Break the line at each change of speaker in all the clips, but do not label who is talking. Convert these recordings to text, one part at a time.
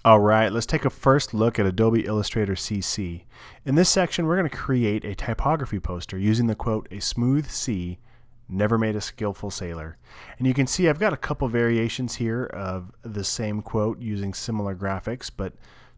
All right, let's take a first look at Adobe Illustrator CC. In this section, we're going to create a typography poster using the quote, "A smooth sea never made a skillful sailor." And you can see I've got a couple variations here of the same quote using similar graphics, but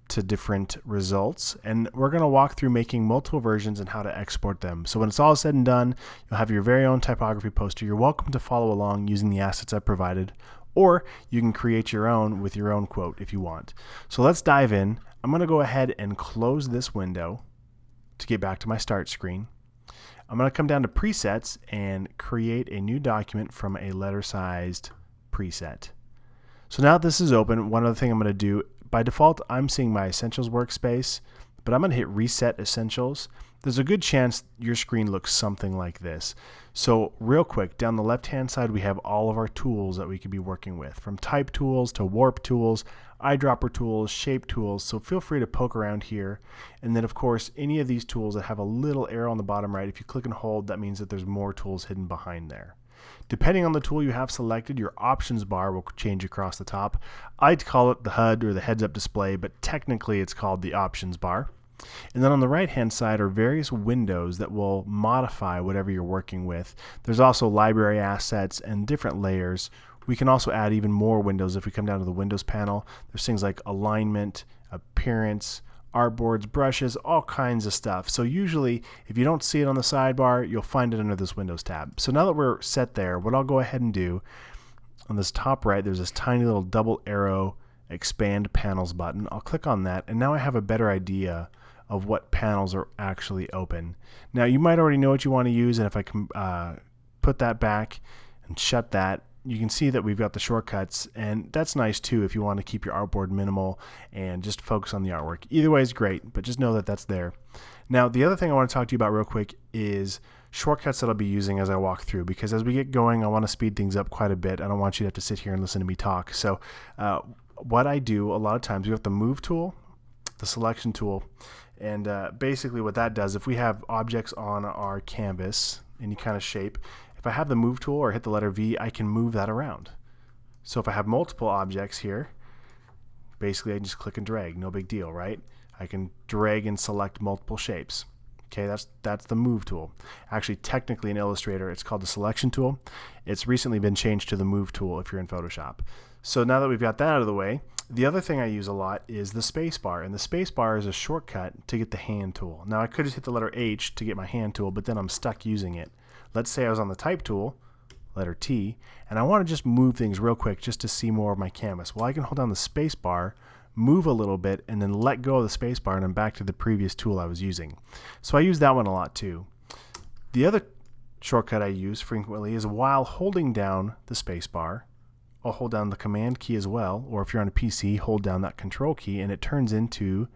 to different results. And we're going to walk through making multiple versions and how to export them. So when it's all said and done, you'll have your very own typography poster. You're welcome to follow along using the assets I've provided, or you can create your own with your own quote if you want. So let's dive in. I'm going to go ahead and close this window to get back to my start screen. I'm going to come down to presets and create a new document from a letter-sized preset. So now that this is open, one other thing I'm going to do, by default I'm seeing my Essentials workspace, but I'm going to hit Reset Essentials. There's a good chance your screen looks something like this. So real quick, down the left-hand side we have all of our tools that we could be working with, from type tools to warp tools, eyedropper tools, shape tools. So feel free to poke around here. And then of course, any of these tools that have a little arrow on the bottom right, if you click and hold, that means that there's more tools hidden behind there. Depending on the tool you have selected, your options bar will change across the top. I'd call it the HUD or the heads-up display, but technically it's called the options bar. And then on the right hand side are various windows that will modify whatever you're working with. There's also library assets and different layers. We can also add even more windows if we come down to the Windows panel. There's things like alignment, appearance, artboards, brushes, all kinds of stuff. So usually if you don't see it on the sidebar, you'll find it under this Windows tab. So now that we're set there, what I'll go ahead and do, on this top right there's this tiny little double arrow expand panels button. I'll click on that, and now I have a better idea of what panels are actually open. Now you might already know what you want to use, and if I can put that back and shut that, you can see that we've got the shortcuts, and that's nice too if you want to keep your artboard minimal and just focus on the artwork. Either way is great, but just know that that's there. Now the other thing I want to talk to you about real quick is shortcuts that I'll be using as I walk through, because as we get going I want to speed things up quite a bit. I don't want you to have to sit here and listen to me talk. So what I do a lot of times, we have the move tool, the selection tool, and basically what that does, if we have objects on our canvas, any kind of shape, if I have the move tool or hit the letter V, I can move that around. So if I have multiple objects here, basically I just click and drag, no big deal, right? I can drag and select multiple shapes. Okay, that's the move tool. Actually, technically in Illustrator it's called the selection tool. It's recently been changed to the move tool if you're in Photoshop. So now that we've got that out of the way, the other thing I use a lot is the space bar, and the space bar is a shortcut to get the hand tool. Now I could just hit the letter H to get my hand tool, but then I'm stuck using it. Let's say I was on the type tool, letter T, and I want to just move things real quick just to see more of my canvas. Well, I can hold down the space bar, move a little bit, and then let go of the space bar, and I'm back to the previous tool I was using. So I use that one a lot too. The other shortcut I use frequently is while holding down the space bar, I'll hold down the command key as well, or if you're on a PC, hold down that control key, and it turns into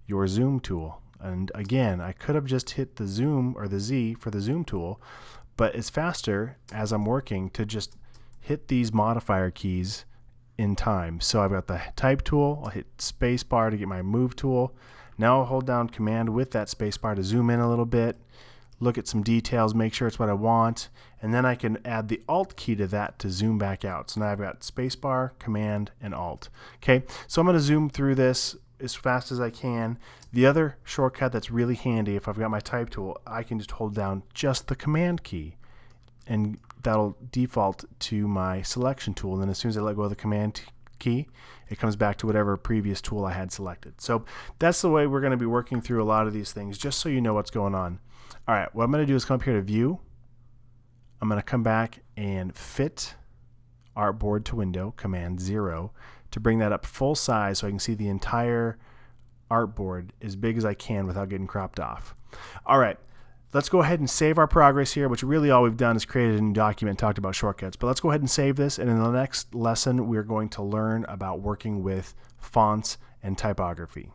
your zoom tool. And again, I could have just hit the zoom or the Z for the zoom tool, but it's faster as I'm working to just hit these modifier keys in time. So I've got the type tool, I'll hit space bar to get my move tool. Now I'll hold down command with that space bar to zoom in a little bit, look at some details, make sure it's what I want, and then I can add the alt key to that to zoom back out. So now I've got spacebar, command, and alt. Okay, so I'm going to zoom through this as fast as I can. The other shortcut that's really handy, if I've got my type tool, I can just hold down just the command key, and that'll default to my selection tool. And then as soon as I let go of the command key, it comes back to whatever previous tool I had selected. So that's the way we're going to be working through a lot of these things, just so you know what's going on. All right, what I'm going to do is come up here to View. I'm going to come back and fit Artboard to Window, Command 0, to bring that up full size so I can see the entire artboard as big as I can without getting cropped off. All right, let's go ahead and save our progress here, which really all we've done is created a new document and talked about shortcuts. But let's go ahead and save this, and in the next lesson we're going to learn about working with fonts and typography.